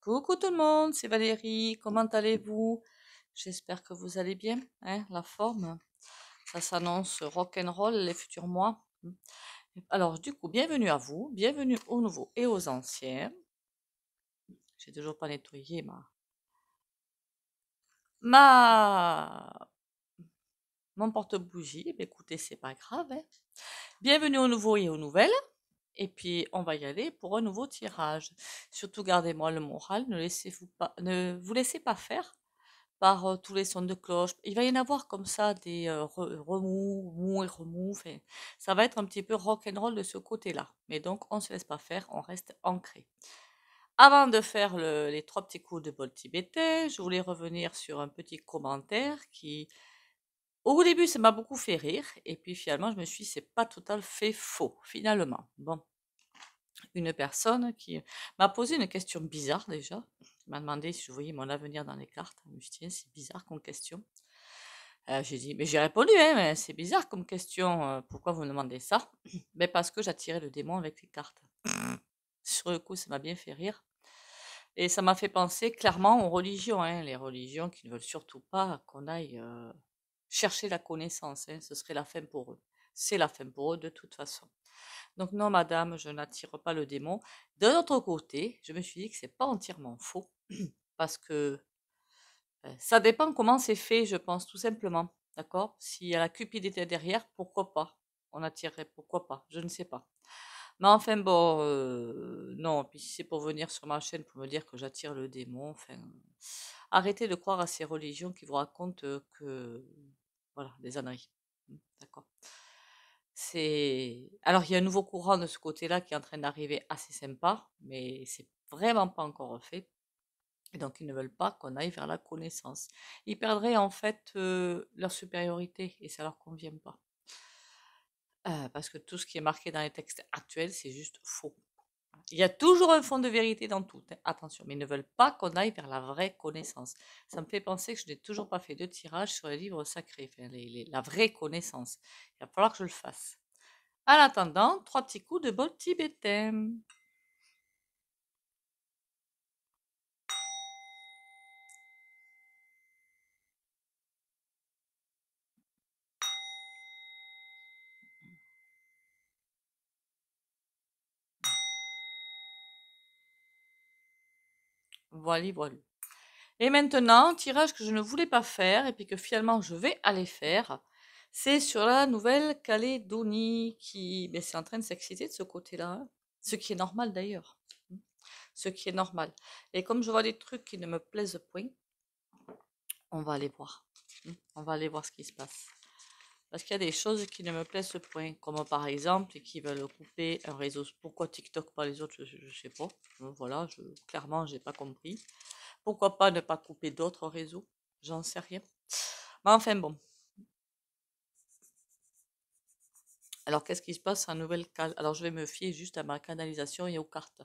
Coucou tout le monde, c'est Valérie, comment allez-vous? J'espère que vous allez bien, hein, la forme. Ça s'annonce rock'n'roll les futurs mois. Alors du coup, bienvenue à vous, bienvenue aux nouveaux et aux anciens. J'ai toujours pas nettoyé ma mon porte-bougie. Mais écoutez, c'est pas grave, hein. Bienvenue aux nouveaux et aux nouvelles. Et puis on va y aller pour un nouveau tirage. Surtout gardez-moi le moral, ne vous laissez pas faire par tous les sons de cloche. Il va y en avoir comme ça des remous, mou et remous. Enfin, ça va être un petit peu rock and roll de ce côté-là. Mais donc, on se laisse pas faire, on reste ancré. Avant de faire les trois petits coups de bol tibétain, je voulais revenir sur un petit commentaire qui, au début, ça m'a beaucoup fait rire. Et puis finalement, je me suis dit, c'est pas tout à fait faux, finalement. Bon, une personne qui m'a posé une question bizarre déjà. Il m'a demandé si je voyais mon avenir dans les cartes. Je me suis dit, tiens, c'est bizarre comme question. J'ai dit, mais j'ai répondu, hein, mais c'est bizarre comme question, pourquoi vous me demandez ça? Mais parce que j'attirais le démon avec les cartes. Sur le coup, ça m'a bien fait rire. Et ça m'a fait penser clairement aux religions, hein, les religions qui ne veulent surtout pas qu'on aille chercher la connaissance, hein, ce serait la fin pour eux. C'est la fin pour eux de toute façon. Donc non, madame, je n'attire pas le démon. De l'autre côté, je me suis dit que c'est pas entièrement faux, parce que ça dépend comment c'est fait, je pense, tout simplement. D'accord? S'il y a la cupidité derrière, pourquoi pas? On attirerait, pourquoi pas? Je ne sais pas. Mais enfin bon, non, puis si c'est pour venir sur ma chaîne pour me dire que j'attire le démon, enfin, arrêtez de croire à ces religions qui vous racontent que, voilà, des âneries. D'accord. Alors il y a un nouveau courant de ce côté-là qui est en train d'arriver assez sympa, mais c'est vraiment pas encore fait. Et donc ils ne veulent pas qu'on aille vers la connaissance. Ils perdraient en fait leur supériorité et ça leur convient pas. Parce que tout ce qui est marqué dans les textes actuels, c'est juste faux. Il y a toujours un fond de vérité dans tout, hein, attention, mais ils ne veulent pas qu'on aille vers la vraie connaissance. Ça me fait penser que je n'ai toujours pas fait de tirage sur les livres sacrés, enfin, la vraie connaissance. Il va falloir que je le fasse. En attendant, trois petits coups de bol tibétain. Voilà, voilà. Et maintenant, tirage que je ne voulais pas faire et puis que finalement je vais aller faire, c'est sur la Nouvelle-Calédonie qui, ben, c'est en train de s'exciter de ce côté-là, hein. Ce qui est normal d'ailleurs, ce qui est normal. Et comme je vois des trucs qui ne me plaisent point, on va aller voir. On va aller voir ce qui se passe. Parce qu'il y a des choses qui ne me plaisent point, comme par exemple qui veulent couper un réseau. Pourquoi TikTok pas les autres, je sais pas. Voilà, clairement, j'ai pas compris. Pourquoi pas ne pas couper d'autres réseaux? J'en sais rien. Mais enfin bon. Alors qu'est-ce qui se passe en Nouvelle-Cal? Alors je vais me fier juste à ma canalisation et aux cartes.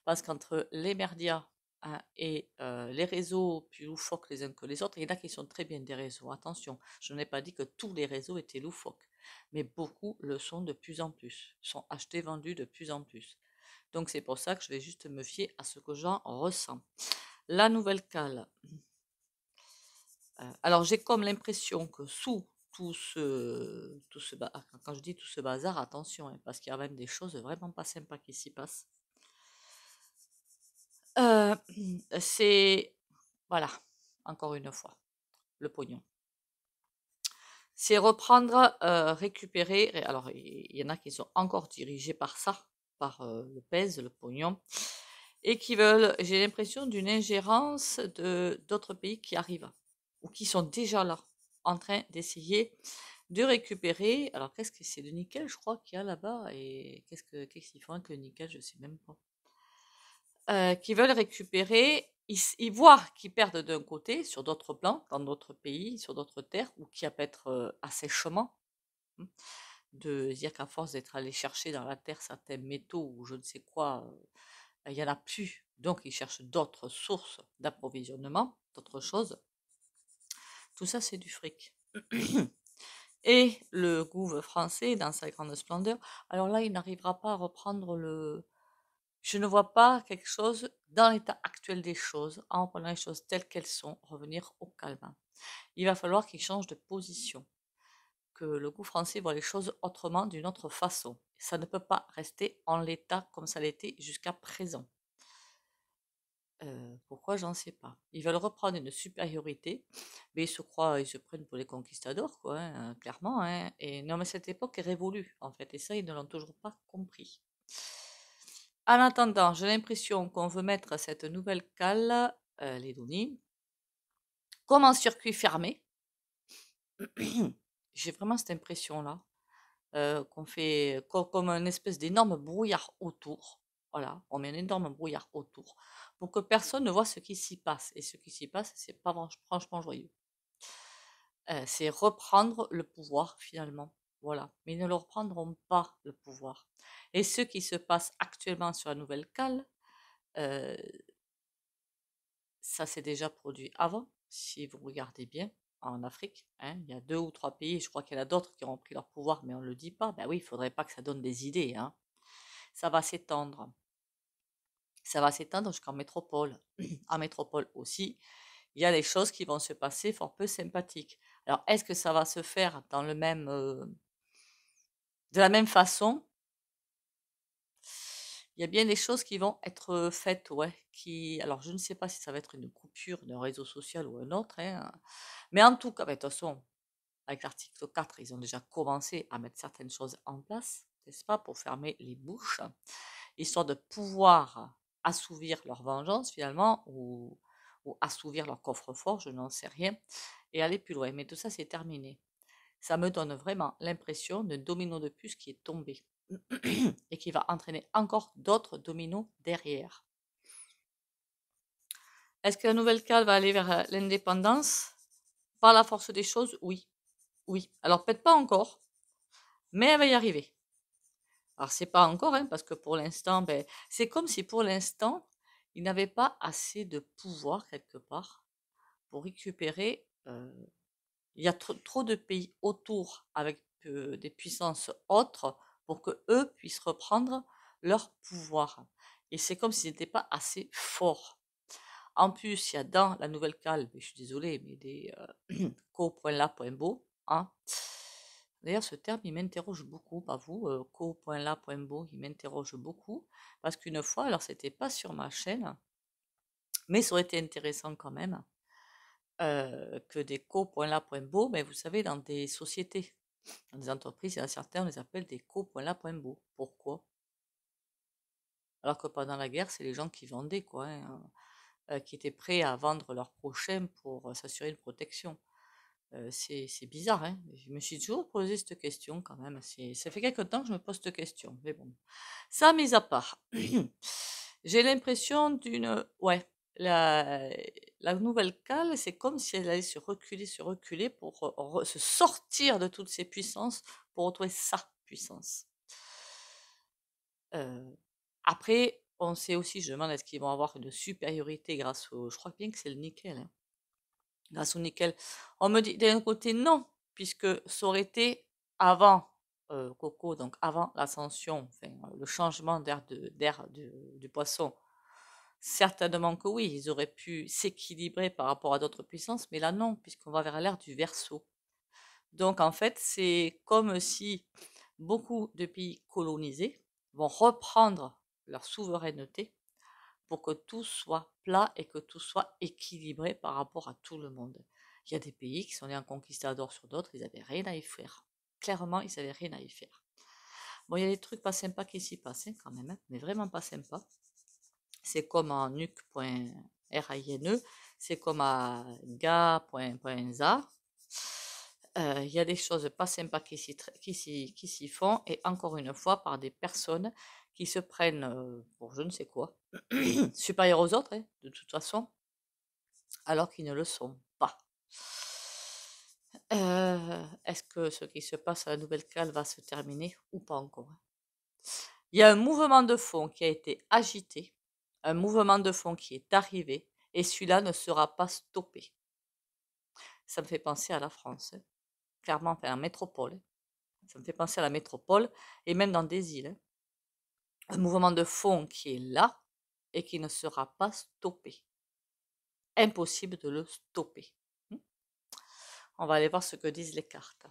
Parce qu'entre les merdias, hein, et les réseaux plus loufoques les uns que les autres, il y en a qui sont très bien des réseaux. Attention, je n'ai pas dit que tous les réseaux étaient loufoques. Mais beaucoup le sont de plus en plus. Sont achetés, vendus de plus en plus. Donc c'est pour ça que je vais juste me fier à ce que j'en ressens. La Nouvelle-Cale. Alors j'ai comme l'impression que sous quand je dis tout ce bazar, attention, hein, parce qu'il y a même des choses vraiment pas sympas qui s'y passent. Euh, c'est, voilà, encore une fois, le pognon. C'est reprendre, récupérer. Alors il y en a qui sont encore dirigés par ça, par le pèse, le pognon, et qui veulent, j'ai l'impression d'une ingérence de d'autres pays qui arrivent ou qui sont déjà là, en train d'essayer de récupérer. Alors, qu'est-ce que c'est? De nickel, je crois qu'il y a là-bas. Et qu'est-ce qu'ils font avec le nickel? Je sais même pas. Qui veulent récupérer. Ils voient qu'ils perdent d'un côté, sur d'autres plans, dans d'autres pays, sur d'autres terres, ou qu'il y a peut-être assèchement. Hein, de dire qu'à force d'être allé chercher dans la terre certains métaux ou je ne sais quoi, il n'y en a plus. Donc, ils cherchent d'autres sources d'approvisionnement, d'autres choses. Tout ça, c'est du fric. Et le gouvernement français, dans sa grande splendeur, alors là, il n'arrivera pas à reprendre Je ne vois pas quelque chose dans l'état actuel des choses, en prenant les choses telles qu'elles sont, revenir au calme. Il va falloir qu'il change de position, que le goût français voit les choses autrement, d'une autre façon. Ça ne peut pas rester en l'état comme ça l'était jusqu'à présent. Pourquoi, j'en sais pas. Ils veulent reprendre une supériorité, mais ils se prennent pour les conquistadors, quoi, hein, clairement, hein. Et non, mais cette époque est révolue, en fait, et ça, ils ne l'ont toujours pas compris. En attendant, j'ai l'impression qu'on veut mettre cette nouvelle cale, les données, comme en circuit fermé. J'ai vraiment cette impression-là, qu'on fait comme une espèce d'énorme brouillard autour. Voilà, on met un énorme brouillard autour pour que personne ne voit ce qui s'y passe. Et ce qui s'y passe, c'est pas franchement joyeux. C'est reprendre le pouvoir finalement. Voilà, mais ils ne le reprendront pas le pouvoir. Et ce qui se passe actuellement sur la nouvelle cale, euh, ça s'est déjà produit avant, si vous regardez bien, en Afrique, hein. Il y a 2 ou 3 pays, je crois qu'il y en a d'autres qui ont pris leur pouvoir, mais on ne le dit pas. Ben oui, il ne faudrait pas que ça donne des idées, hein. Ça va s'étendre. Ça va s'étendre jusqu'en métropole. En métropole aussi, il y a des choses qui vont se passer fort peu sympathiques. Alors, est-ce que ça va se faire dans de la même façon? Il y a bien des choses qui vont être faites, ouais. Alors, je ne sais pas si ça va être une coupure d'un réseau social ou un autre, hein. Mais en tout cas, ben, de toute façon, avec l'article 4, ils ont déjà commencé à mettre certaines choses en place, n'est-ce pas, pour fermer les bouches, histoire de pouvoir assouvir leur vengeance finalement, ou assouvir leur coffre-fort, je n'en sais rien, et aller plus loin. Mais tout ça, c'est terminé. Ça me donne vraiment l'impression d'un domino de plus qui est tombé et qui va entraîner encore d'autres dominos derrière. Est-ce que la nouvelle cale va aller vers l'indépendance? Par la force des choses, oui. Oui. Alors peut-être pas encore, mais elle va y arriver. Alors c'est pas encore, hein, parce que pour l'instant, ben, c'est comme si pour l'instant, ils n'avaient pas assez de pouvoir quelque part pour récupérer. Il y a trop de pays autour avec des puissances autres pour que eux puissent reprendre leur pouvoir. Et c'est comme s'ils n'étaient pas assez forts. En plus, il y a dans la nouvelle cale, je suis désolée, mais des co.la.beau, hein. D'ailleurs, ce terme, il m'interroge beaucoup, pas vous, co.la.beau, il m'interroge beaucoup, parce qu'une fois, alors c'était pas sur ma chaîne, mais ça aurait été intéressant quand même, que des co.la.beau, mais vous savez, dans des sociétés, dans des entreprises, il y en a certains, on les appelle des co.la.beau. Pourquoi? Alors que pendant la guerre, c'est les gens qui vendaient, quoi, hein, qui étaient prêts à vendre leur prochain pour s'assurer une protection. C'est bizarre, hein. Je me suis toujours posé cette question quand même. Ça fait quelque temps que je me pose cette question. Mais bon, ça mis à part. J'ai l'impression Ouais, la nouvelle cale, c'est comme si elle allait se reculer pour se sortir de toutes ses puissances pour retrouver sa puissance. Après, on sait aussi, je demande, est-ce qu'ils vont avoir une supériorité grâce au... Je crois bien que c'est le nickel, hein. Grâce au nickel. On me dit d'un côté non, puisque ça aurait été avant Coco, donc avant l'ascension, enfin, le changement du poisson. Certainement que oui, ils auraient pu s'équilibrer par rapport à d'autres puissances, mais là non, puisqu'on va vers l'ère du Verseau. Donc en fait, c'est comme si beaucoup de pays colonisés vont reprendre leur souveraineté pour que tout soit plat et que tout soit équilibré par rapport à tout le monde. Il y a des pays qui sont nés en conquistadors sur d'autres, ils n'avaient rien à y faire. Clairement, ils n'avaient rien à y faire. Bon, il y a des trucs pas sympas qui s'y passent, hein, quand même, hein, mais vraiment pas sympas. C'est comme en nuc.rine, c'est comme à ga.za. Il y a des choses pas sympas qui s'y font, et encore une fois par des personnes qui se prennent pour je ne sais quoi, supérieurs aux autres, hein, de toute façon, alors qu'ils ne le sont pas. Est-ce que ce qui se passe à la nouvelle cale va se terminer ou pas encore? Il y a un mouvement de fond qui a été agité, un mouvement de fond qui est arrivé, et celui-là ne sera pas stoppé. Ça me fait penser à la France, hein. Clairement, enfin, en métropole, hein. Ça me fait penser à la métropole, et même dans des îles, hein. un mouvement de fond qui est là et qui ne sera pas stoppé. Impossible de le stopper. On va aller voir ce que disent les cartes.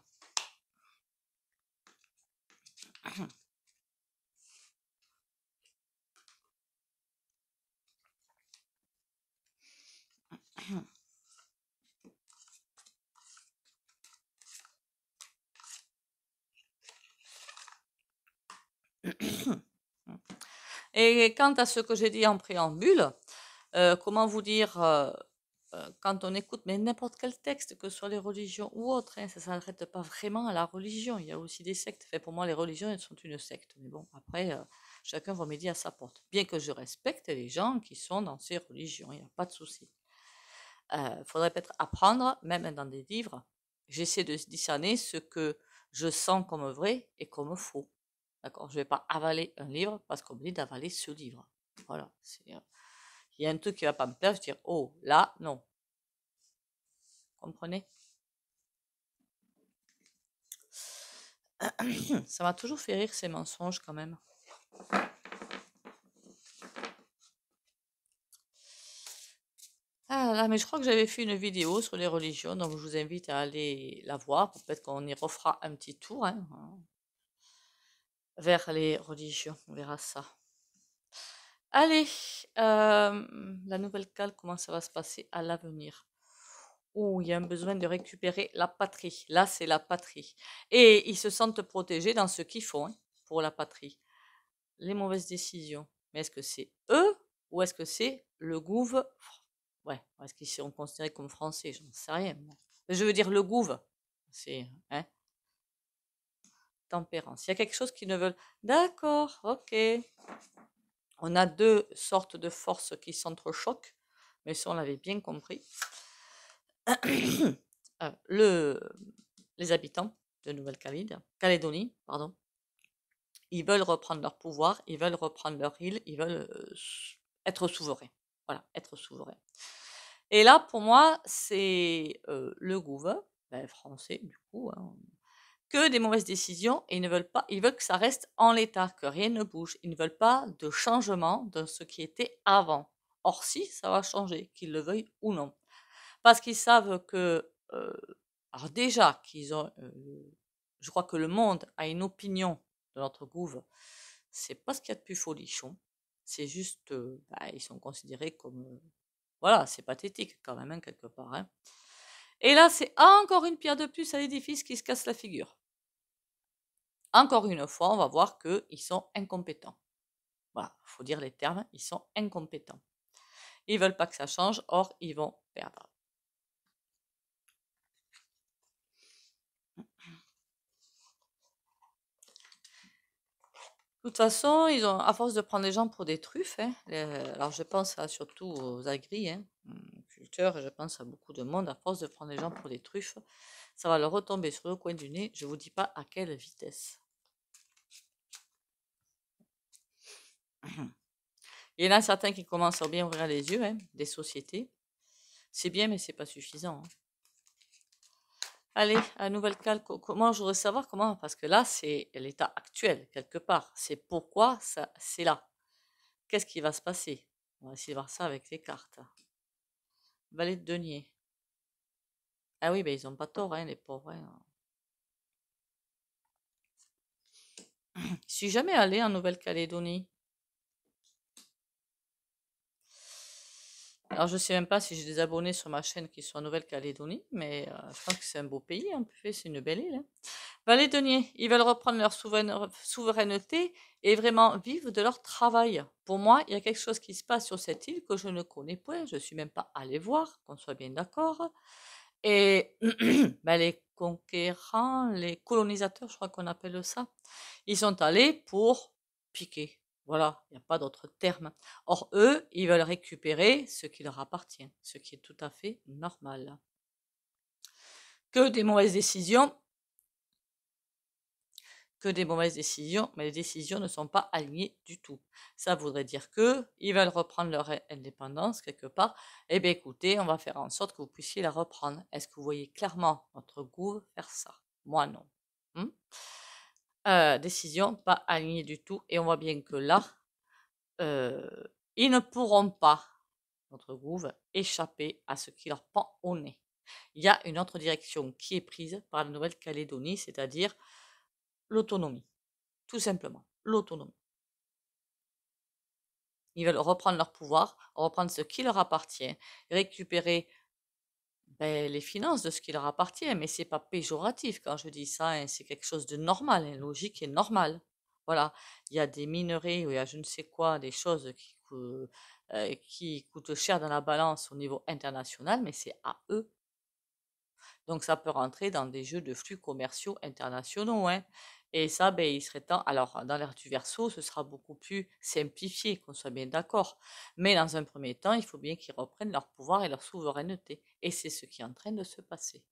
Et quant à ce que j'ai dit en préambule, comment vous dire, quand on écoute mais n'importe quel texte, que ce soit les religions ou autres, hein, ça ne s'arrête pas vraiment à la religion. Il y a aussi des sectes. Enfin, pour moi, les religions, elles sont une secte. Mais bon, après, chacun va midi à sa porte. Bien que je respecte les gens qui sont dans ces religions, il n'y a pas de souci. Faudrait peut-être apprendre, même dans des livres, j'essaie de discerner ce que je sens comme vrai et comme faux. D'accord? Je ne vais pas avaler un livre parce qu'on me dit d'avaler ce livre. Voilà. Il y a un truc qui ne va pas me plaire, je vais dire, oh, là, non. Comprenez? Ça m'a toujours fait rire ces mensonges quand même. Ah là, mais je crois que j'avais fait une vidéo sur les religions, donc je vous invite à aller la voir. Peut-être qu'on y refera un petit tour hein, vers les religions. On verra ça. Allez, la nouvelle cale, comment ça va se passer à l'avenir? Oh, il y a un besoin de récupérer la patrie. Là, c'est la patrie. Et ils se sentent protégés dans ce qu'ils font hein, pour la patrie. Les mauvaises décisions. Mais est-ce que c'est eux ou est-ce que c'est le gouv? Ouais, est-ce qu'ils seront considérés comme français? J'en sais rien. Je veux dire le gouv. C'est hein, tempérance. Il y a quelque chose qu'ils ne veulent. D'accord, ok. On a deux sortes de forces qui s'entrechoquent, mais ça on l'avait bien compris. Les habitants de Nouvelle-Calédonie, pardon, ils veulent reprendre leur pouvoir, ils veulent reprendre leur île, ils veulent être souverains. Voilà, être souverains. Et là, pour moi, c'est le gouvernement français, du coup, hein, que des mauvaises décisions et ils veulent que ça reste en l'état, que rien ne bouge. Ils ne veulent pas de changement de ce qui était avant. Or, si, ça va changer, qu'ils le veuillent ou non. Parce qu'ils savent que, alors déjà, je crois que le monde a une opinion de notre gouv, c'est pas ce qu'il y a de plus folichon. C'est juste, ils sont considérés comme, voilà, c'est pathétique quand même, hein, quelque part. Hein. Et là, c'est encore une pierre de plus à l'édifice qui se casse la figure. Encore une fois, on va voir qu'ils sont incompétents. Voilà, il faut dire les termes, ils sont incompétents. Ils veulent pas que ça change, or ils vont perdre. De toute façon, ils ont, à force de prendre les gens pour des truffes, hein, alors je pense surtout aux agris, hein, culteurs, je pense à beaucoup de monde, à force de prendre les gens pour des truffes, ça va leur retomber sur le coin du nez, je ne vous dis pas à quelle vitesse. Il y en a certains qui commencent à bien ouvrir les yeux, hein, des sociétés. C'est bien, mais c'est pas suffisant. Hein. Allez, à nouvelle calque, comment je voudrais savoir comment, parce que là, c'est l'état actuel, quelque part. C'est pourquoi ça, c'est là. Qu'est-ce qui va se passer? On va essayer de voir ça avec les cartes. Valet de denier. Ah oui, ben ils n'ont pas tort, hein, les pauvres. Hein. Je suis jamais allée en Nouvelle-Calédonie. Alors, je sais même pas si j'ai des abonnés sur ma chaîne qui sont en Nouvelle-Calédonie, mais je pense que c'est un beau pays, en plus, c'est une belle île. Hein. Valet de denier, ils veulent reprendre leur souveraineté et vraiment vivre de leur travail. Pour moi, il y a quelque chose qui se passe sur cette île que je ne connais point, je ne suis même pas allée voir, qu'on soit bien d'accord. Et les conquérants, les colonisateurs, je crois qu'on appelle ça, ils sont allés pour piquer. Voilà, il n'y a pas d'autre terme. Or, eux, ils veulent récupérer ce qui leur appartient, ce qui est tout à fait normal. Que des mauvaises décisions, mais les décisions ne sont pas alignées du tout. Ça voudrait dire que ils veulent reprendre leur indépendance quelque part. Eh bien, écoutez, on va faire en sorte que vous puissiez la reprendre. Est-ce que vous voyez clairement votre gouv faire ça? Moi, non. décision pas alignée du tout. Et on voit bien que là, ils ne pourront pas, notre gouv, échapper à ce qui leur pend au nez. Il y a une autre direction qui est prise par la Nouvelle-Calédonie, c'est-à-dire l'autonomie. Tout simplement, l'autonomie. Ils veulent reprendre leur pouvoir, reprendre ce qui leur appartient, récupérer les finances de ce qui leur appartient, mais c'est pas péjoratif quand je dis ça, hein, c'est quelque chose de normal, hein, logique et normal. Voilà, il y a des minerais ou il y a je ne sais quoi, des choses qui coûtent cher dans la balance au niveau international, mais c'est à eux. Donc ça peut rentrer dans des jeux de flux commerciaux internationaux, hein. Et ça, il serait temps. Alors, dans l'ère du Verseau, ce sera beaucoup plus simplifié, qu'on soit bien d'accord. Mais dans un premier temps, il faut bien qu'ils reprennent leur pouvoir et leur souveraineté. Et c'est ce qui est en train de se passer.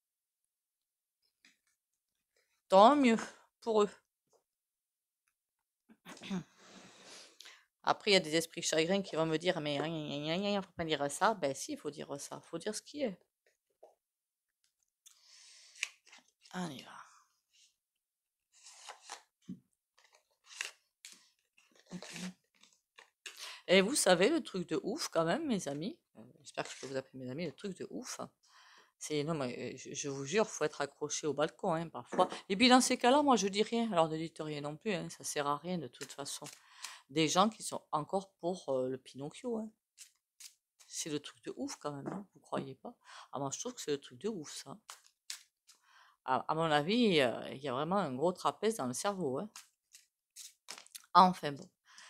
Tant mieux pour eux. Après, il y a des esprits chagrins qui vont me dire, mais il ne faut pas dire ça. Ben si, il faut dire ça. Il faut dire ce qui est. On y va. Et vous savez, le truc de ouf quand même, mes amis, j'espère que je peux vous appeler mes amis, le truc de ouf, c'est, non mais je vous jure, faut être accroché au balcon, hein, parfois. Et puis dans ces cas-là, moi je dis rien, alors ne dites rien non plus, hein, ça sert à rien de toute façon. Des gens qui sont encore pour le Pinocchio, hein. C'est le truc de ouf quand même, hein, vous croyez pas? Ah moi je trouve que c'est le truc de ouf ça. À mon avis, il y a vraiment un gros trapèze dans le cerveau, hein. Enfin bon.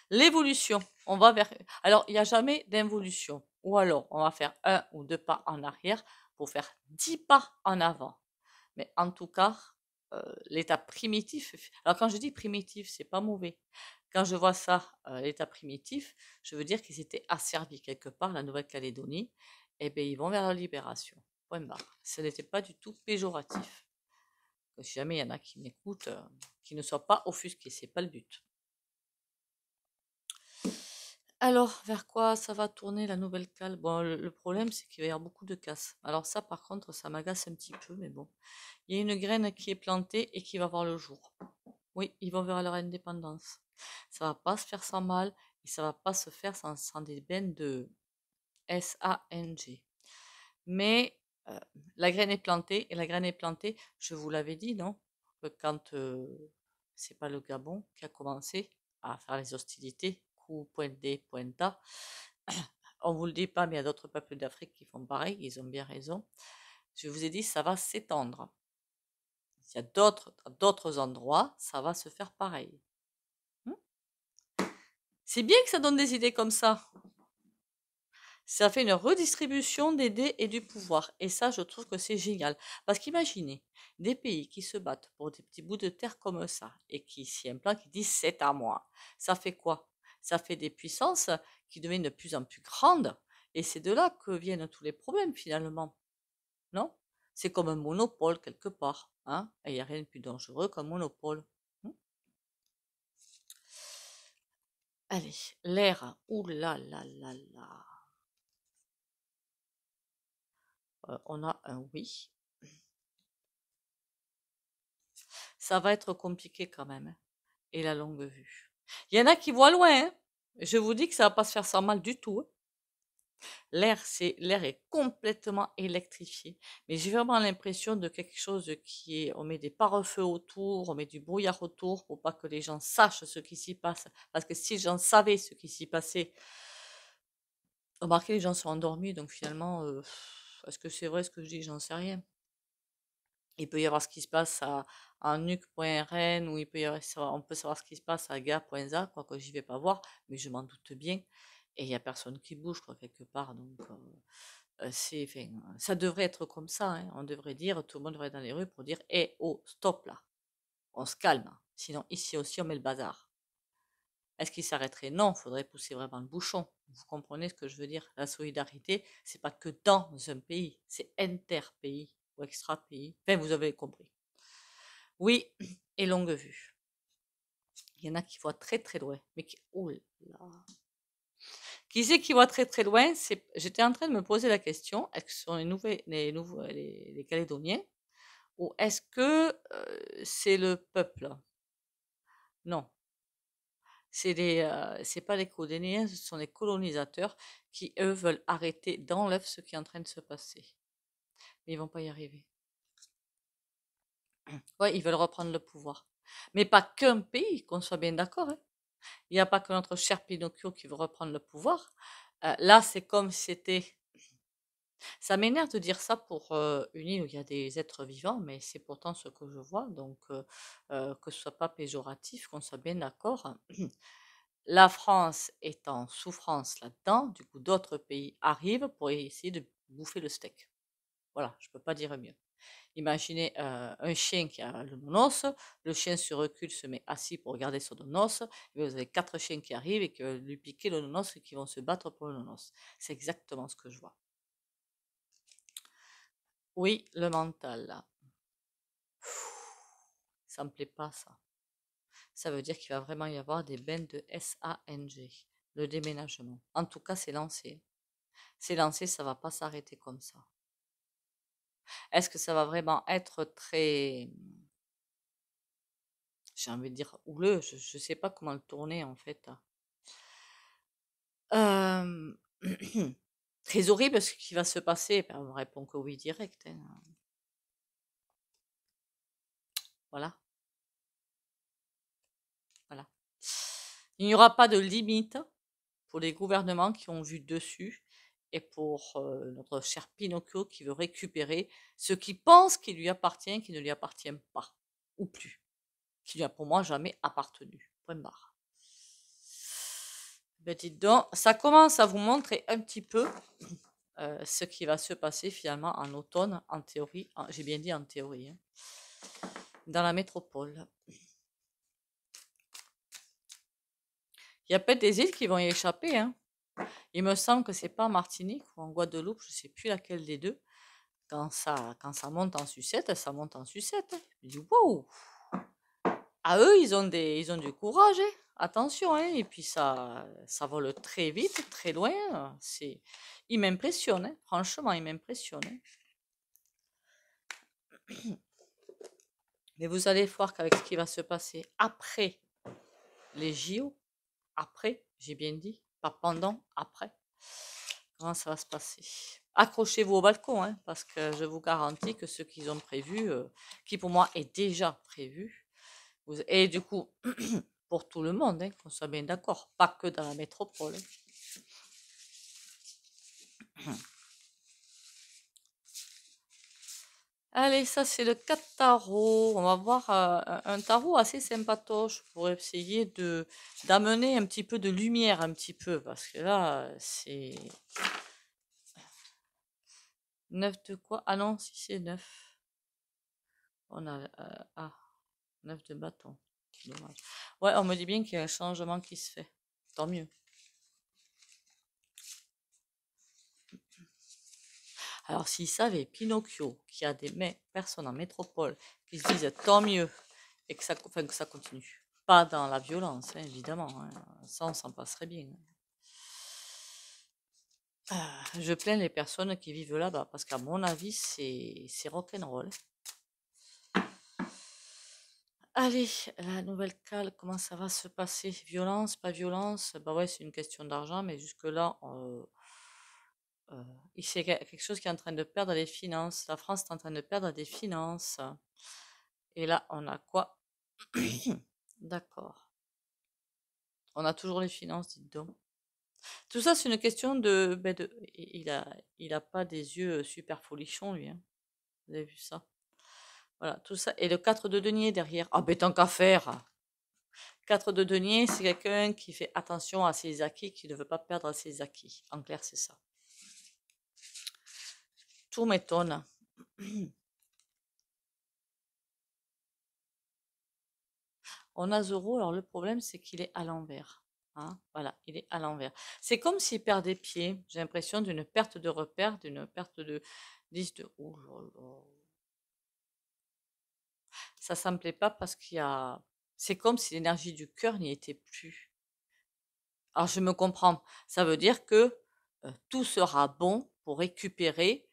L'évolution, on va vers. Alors, il n'y a jamais d'involution. Ou alors, on va faire 1 ou 2 pas en arrière pour faire 10 pas en avant. Mais en tout cas, l'état primitif. Alors, quand je dis primitif, c'est pas mauvais. Quand je vois ça, l'état primitif, je veux dire qu'ils étaient asservis quelque part, la Nouvelle-Calédonie. Eh bien, ils vont vers la libération. Point barre. Ce n'était pas du tout péjoratif. Si jamais il y en a qui m'écoutent, qui ne soient pas offusqués, c'est pas le but. Alors, vers quoi ça va tourner la nouvelle cale? Bon, le problème, c'est qu'il va y avoir beaucoup de casse. Alors ça, par contre, ça m'agace un petit peu, mais bon. Il y a une graine qui est plantée et qui va voir le jour. Oui, ils vont vers leur indépendance. Ça va pas se faire sans mal et ça va pas se faire sans des bennes de S-A-N-G. Mais la graine est plantée et la graine est plantée, je vous l'avais dit, non? Que quand c'est pas le Gabon qui a commencé à faire les hostilités, coup, pointe D, pointe A. On vous le dit pas, mais il y a d'autres peuples d'Afrique qui font pareil, ils ont bien raison. Je vous ai dit, ça va s'étendre. Il y a d'autres endroits, ça va se faire pareil. C'est bien que ça donne des idées comme ça. Ça fait une redistribution des dés et du pouvoir. Et ça, je trouve que c'est génial. Parce qu'imaginez, des pays qui se battent pour des petits bouts de terre comme ça, et qui s'y implantent, qui disent c'est à moi. Ça fait quoi? Ça fait des puissances qui deviennent de plus en plus grandes. Et c'est de là que viennent tous les problèmes finalement. Non? C'est comme un monopole quelque part. Hein? Et il n'y a rien de plus dangereux qu'un monopole. Allez, l'air. Ouh là là là là. On a un oui. Ça va être compliqué quand même, hein. Et la longue vue. Il y en a qui voient loin, hein. Je vous dis que ça va pas se faire sans mal du tout, hein. L'air est complètement électrifié. Mais j'ai vraiment l'impression de quelque chose qui est, on met des pare-feux autour, on met du brouillard autour pour pas que les gens sachent ce qui s'y passe. Parce que si les gens savaient ce qui s'y passait, remarquez, les gens sont endormis, donc finalement, est-ce que c'est vrai ce que je dis? J'en sais rien. Il peut y avoir ce qui se passe à nuque.rn ou on peut savoir ce qui se passe à ga.za, quoique j'y vais pas voir, mais je m'en doute bien. Et il n'y a personne qui bouge, quoi, quelque part. Donc, ça devrait être comme ça, hein. On devrait dire, tout le monde devrait être dans les rues pour dire, eh oh, stop là, on se calme. Sinon, ici aussi, on met le bazar. Est-ce qu'il s'arrêterait? Non, il faudrait pousser vraiment le bouchon. Vous comprenez ce que je veux dire? La solidarité, c'est pas que dans un pays, c'est inter-pays ou extra-pays. Enfin, vous avez compris. Oui, et longue vue. Il y en a qui voient très très loin, mais qui... Oh là là. Qui c'est qui voit très très loin? J'étais en train de me poser la question, est-ce que ce sont les Calédoniens ou est-ce que c'est le peuple? Non, c'est pas les colonéens, ce sont les colonisateurs qui, eux, veulent arrêter dans l'œuf ce qui est en train de se passer. Mais ils vont pas y arriver. Ouais, ils veulent reprendre le pouvoir. Mais pas qu'un pays, qu'on soit bien d'accord, hein. Il n'y a pas que notre cher Pinocchio qui veut reprendre le pouvoir. Là, c'est comme si c'était. Ça m'énerve de dire ça pour une île où il y a des êtres vivants, mais c'est pourtant ce que je vois, donc que ce soit pas péjoratif, qu'on soit bien d'accord. La France est en souffrance là-dedans, du coup d'autres pays arrivent pour essayer de bouffer le steak. Voilà, je peux pas dire mieux. Imaginez un chien qui a le nonos, le chien se recule, se met assis pour regarder son nonos, et vous avez 4 chiens qui arrivent et qui veulent lui piquer le nonos et qui vont se battre pour le nonos. C'est exactement ce que je vois. Oui, le mental, là. Ça me plaît pas, ça. Ça veut dire qu'il va vraiment y avoir des bains de SANG, le déménagement. En tout cas, c'est lancé. C'est lancé, ça va pas s'arrêter comme ça. Est-ce que ça va vraiment être très, j'ai envie de dire houleux, je sais pas comment le tourner en fait. Euh, Très horrible ce qui va se passer. Ben, on me répond que oui direct, hein. Voilà, voilà. Il n'y aura pas de limite pour les gouvernements qui ont vu dessus et pour notre cher Pinocchio qui veut récupérer ce qui pense qu'il lui appartient, qui ne lui appartient pas, ou plus, qui lui a pour moi jamais appartenu. Point barre. Ben dites donc, ça commence à vous montrer un petit peu ce qui va se passer finalement en automne, en théorie, j'ai bien dit en théorie, hein, dans la métropole. Il y a peut-être des îles qui vont y échapper, hein. Il me semble que c'est pas en Martinique ou en Guadeloupe, je sais plus laquelle des deux. Quand ça monte en sucette, ça monte en sucette. Je dis wow! À eux, ils ont du courage, hein. Attention, hein. Et puis ça vole très vite, très loin. Ils m'impressionnent, hein. Franchement, ils m'impressionnent, hein. Mais vous allez voir qu'avec ce qui va se passer après les JO, après, j'ai bien dit, pas pendant, après, comment ça va se passer? Accrochez-vous au balcon, hein, parce que je vous garantis que ce qu'ils ont prévu, qui pour moi est déjà prévu, et du coup, pour tout le monde, hein, qu'on soit bien d'accord, pas que dans la métropole, hein. Allez, ça c'est le 4 tarot. On va voir un tarot assez sympatoche pour essayer d'amener un petit peu de lumière, un petit peu, parce que là, c'est 9 de quoi? Ah non, si c'est 9. On a 9 de bâton. Dommage. Ouais, on me dit bien qu'il y a un changement qui se fait. Tant mieux. Alors, s'ils savaient, Pinocchio, qui a des personnes en métropole qui se disent tant mieux et que ça continue. Pas dans la violence, hein, évidemment, hein. Ça, on s'en passerait bien. Je plains les personnes qui vivent là-bas parce qu'à mon avis, c'est rock'n'roll. Allez, la nouvelle cale, comment ça va se passer? Violence, pas violence? Bah ouais, c'est une question d'argent, mais jusque-là, c'est quelque chose qui est en train de perdre les finances. La France est en train de perdre des finances. Et là, on a quoi? D'accord. On a toujours les finances, dites donc. Tout ça, c'est une question il a pas des yeux super folichons, lui, hein. Vous avez vu ça? Voilà, tout ça. Et le 4 de denier derrière. Ah, ben tant qu'à faire. 4 de denier, c'est quelqu'un qui fait attention à ses acquis, qui ne veut pas perdre ses acquis. En clair, c'est ça. Tout m'étonne. On a Zoro, alors le problème, c'est qu'il est à l'envers. Hein, voilà, il est à l'envers. C'est comme s'il perd des pieds. J'ai l'impression d'une perte de repère, d'une perte de 10 de. Oh là là. Ça me plaît pas parce qu'il y a. C'est comme si l'énergie du cœur n'y était plus. Alors je me comprends. Ça veut dire que tout sera bon pour récupérer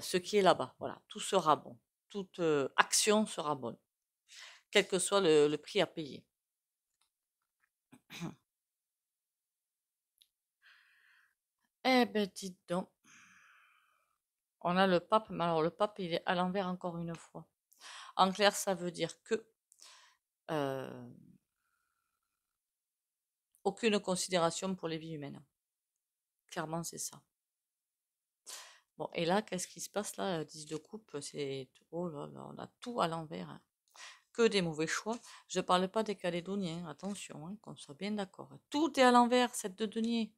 ce qui est là-bas. Voilà, tout sera bon. Toute action sera bonne, quel que soit le prix à payer. Eh ben, dites donc. On a le pape, mais alors le pape, il est à l'envers encore une fois. En clair, ça veut dire que euh, aucune considération pour les vies humaines. Clairement, c'est ça. Bon, et là, qu'est-ce qui se passe là? 10 de coupe, c'est... Oh là là, on a tout à l'envers, hein. Que des mauvais choix. Je parle pas des Calédoniens, attention, hein, qu'on soit bien d'accord. Tout est à l'envers, cette de denier.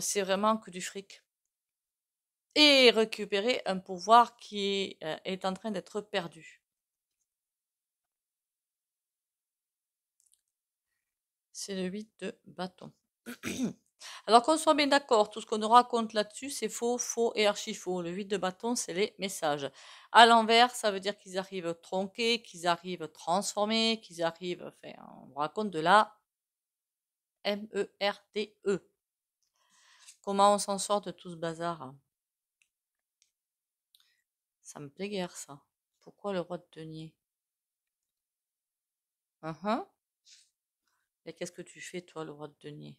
C'est vraiment que du fric. Et récupérer un pouvoir qui est en train d'être perdu. C'est le 8 de bâton. Alors qu'on soit bien d'accord, tout ce qu'on nous raconte là-dessus, c'est faux, faux et archi-faux. Le 8 de bâton, c'est les messages. À l'envers, ça veut dire qu'ils arrivent tronqués, qu'ils arrivent transformés, qu'ils arrivent... Enfin, on vous raconte de la MERDE. Comment on s'en sort de tout ce bazar? Ça me plaît guère, ça. Pourquoi le roi de denier? Et qu'est-ce que tu fais, toi, le roi de denier?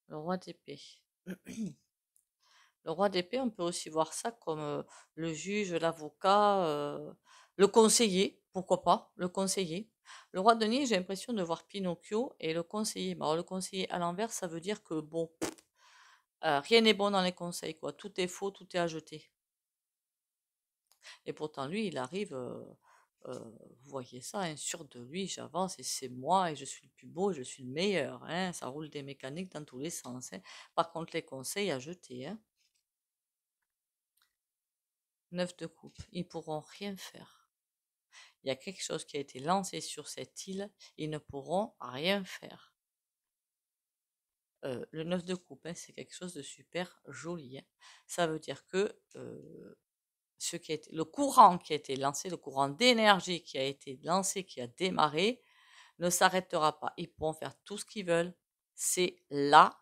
Le roi d'épée. Le roi d'épée, on peut aussi voir ça comme le juge, l'avocat, le conseiller, pourquoi pas, le conseiller. Le roi de denier, j'ai l'impression de voir Pinocchio et le conseiller. Alors, le conseiller à l'envers, ça veut dire que, bon, rien n'est bon dans les conseils, quoi. Tout est faux, tout est à jeter. Et pourtant, lui, il arrive, vous voyez ça, hein, sûr de lui, j'avance et c'est moi et je suis le plus beau, je suis le meilleur, hein, ça roule des mécaniques dans tous les sens, hein. Par contre, les conseils à jeter, hein. 9 de coupe, ils pourront rien faire. Il y a quelque chose qui a été lancé sur cette île, ils ne pourront rien faire. Le 9 de coupe, hein, c'est quelque chose de super joli, hein. Ça veut dire que le courant qui a été lancé, le courant d'énergie qui a été lancé, qui a démarré, ne s'arrêtera pas. Ils pourront faire tout ce qu'ils veulent. C'est là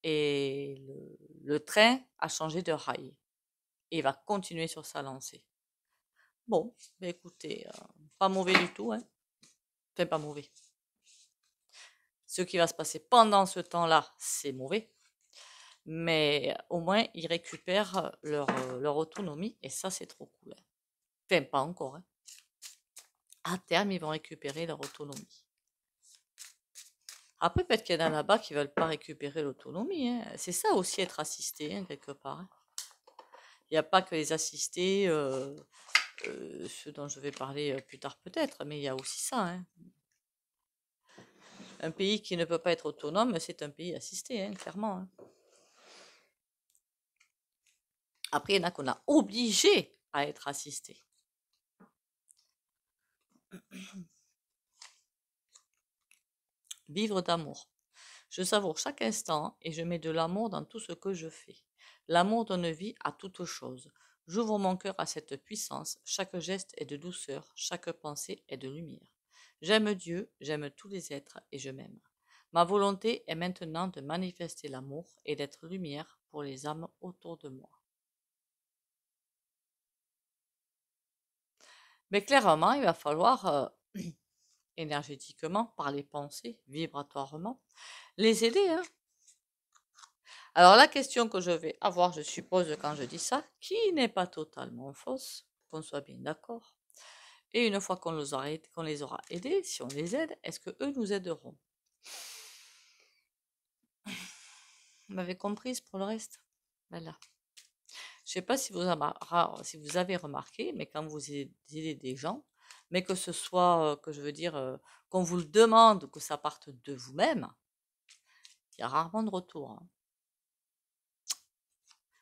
et le train a changé de rail et va continuer sur sa lancée. Bon, bah écoutez, pas mauvais du tout, hein. Enfin, pas mauvais. Ce qui va se passer pendant ce temps-là, c'est mauvais. Mais au moins, ils récupèrent leur autonomie et ça, c'est trop cool, hein. Enfin, pas encore, hein. À terme, ils vont récupérer leur autonomie. Après, peut-être qu'il y en a là-bas qui ne veulent pas récupérer l'autonomie, hein. C'est ça aussi être assisté, hein, quelque part, hein. Il n'y a pas que les assistés, ceux dont je vais parler plus tard peut-être, mais il y a aussi ça, hein. Un pays qui ne peut pas être autonome, c'est un pays assisté, hein, clairement, hein. Après, il y en a qu'on a obligé à être assisté. Vivre d'amour. Je savoure chaque instant et je mets de l'amour dans tout ce que je fais. L'amour donne vie à toute chose. J'ouvre mon cœur à cette puissance. Chaque geste est de douceur, chaque pensée est de lumière. J'aime Dieu, j'aime tous les êtres et je m'aime. Ma volonté est maintenant de manifester l'amour et d'être lumière pour les âmes autour de moi. Mais clairement, il va falloir énergétiquement, par les pensées, vibratoirement, les aider, hein. Alors la question que je vais avoir, je suppose, quand je dis ça, qui n'est pas totalement fausse, qu'on soit bien d'accord, et une fois qu'on les aura aidés, si on les aide, est-ce que eux nous aideront? Vous m'avez comprise pour le reste? Voilà. Je ne sais pas si vous avez remarqué, mais quand vous aidez des gens, mais que ce soit, que je veux dire, qu'on vous le demande, que ça parte de vous-même, il y a rarement de retour, hein.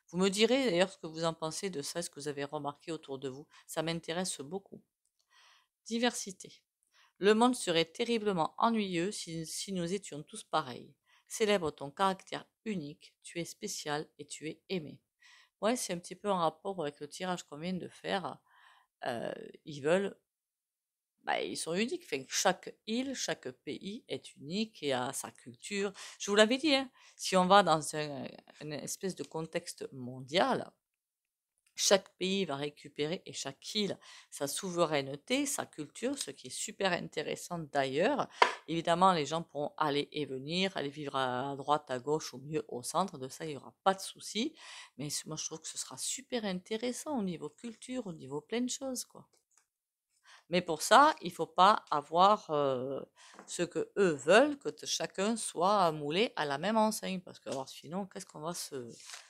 Vous me direz d'ailleurs ce que vous en pensez de ça, ce que vous avez remarqué autour de vous. Ça m'intéresse beaucoup. Diversité. Le monde serait terriblement ennuyeux si nous étions tous pareils. Célèbre ton caractère unique, tu es spécial et tu es aimé. Ouais, c'est un petit peu en rapport avec le tirage qu'on vient de faire. Ils veulent, ils sont uniques. Enfin, chaque île, chaque pays est unique et a sa culture. Je vous l'avais dit, hein, si on va dans une espèce de contexte mondial, Chaque pays va récupérer, et chaque île, sa souveraineté, sa culture, ce qui est super intéressant d'ailleurs. Évidemment, les gens pourront aller et venir, aller vivre à droite, à gauche, au mieux au centre, de ça, il n'y aura pas de souci. Mais moi, je trouve que ce sera super intéressant au niveau culture, au niveau plein de choses, quoi. Mais pour ça, il faut pas avoir ce que eux veulent, que chacun soit moulé à la même enseigne, parce que alors sinon, qu'est-ce qu'on va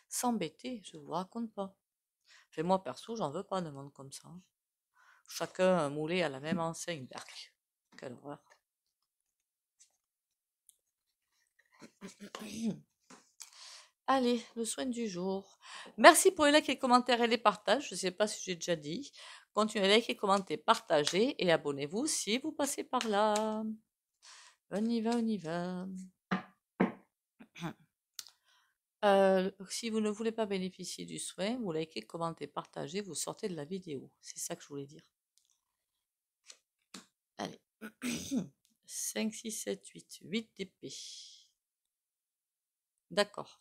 s'embêter? Je vous raconte pas. Fait moi perso, j'en veux pas de monde comme ça, hein. Chacun moulé à la même enseigne, berk. Quelle horreur. Allez, le soin du jour. Merci pour les likes, les commentaires et les partages. Je ne sais pas si j'ai déjà dit. Continuez à liker, commenter, partager et abonnez-vous si vous passez par là. On y va, on y va. Si vous ne voulez pas bénéficier du soin, vous likez, commentez, partagez, vous sortez de la vidéo. C'est ça que je voulais dire. Allez. 5, 6, 7, 8. 8 d'épée. D'accord.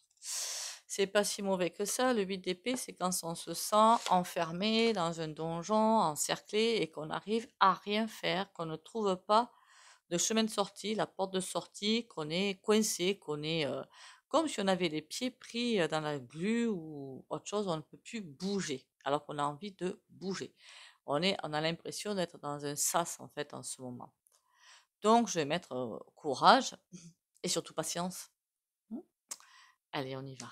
C'est pas si mauvais que ça. Le 8 d'épée, c'est quand on se sent enfermé dans un donjon, encerclé, et qu'on n'arrive à rien faire, qu'on ne trouve pas de chemin de sortie, la porte de sortie, qu'on est coincé, qu'on est comme si on avait les pieds pris dans la glu ou autre chose, on ne peut plus bouger, alors qu'on a envie de bouger. On a l'impression d'être dans un sas en fait en ce moment. Donc je vais mettre courage et surtout patience. Allez, on y va.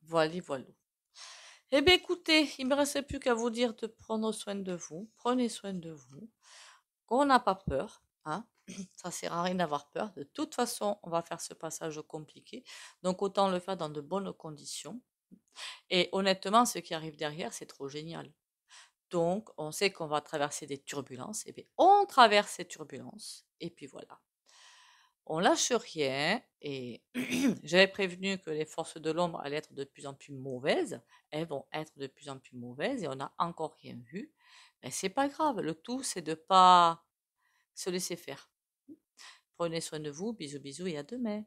Voilà, voilà. Eh bien, écoutez, il ne me restait plus qu'à vous dire de prendre soin de vous. Prenez soin de vous. Qu'on n'a pas peur, hein. Ça sert à rien d'avoir peur. De toute façon, on va faire ce passage compliqué. Donc, autant le faire dans de bonnes conditions. Et honnêtement, ce qui arrive derrière, c'est trop génial. Donc, on sait qu'on va traverser des turbulences. Et bien, on traverse ces turbulences. Et puis voilà. On lâche rien et j'avais prévenu que les forces de l'ombre allaient être de plus en plus mauvaises. Elles vont être de plus en plus mauvaises et on n'a encore rien vu. Mais c'est pas grave. Le tout, c'est de pas se laisser faire. Prenez soin de vous. Bisous, bisous et à demain.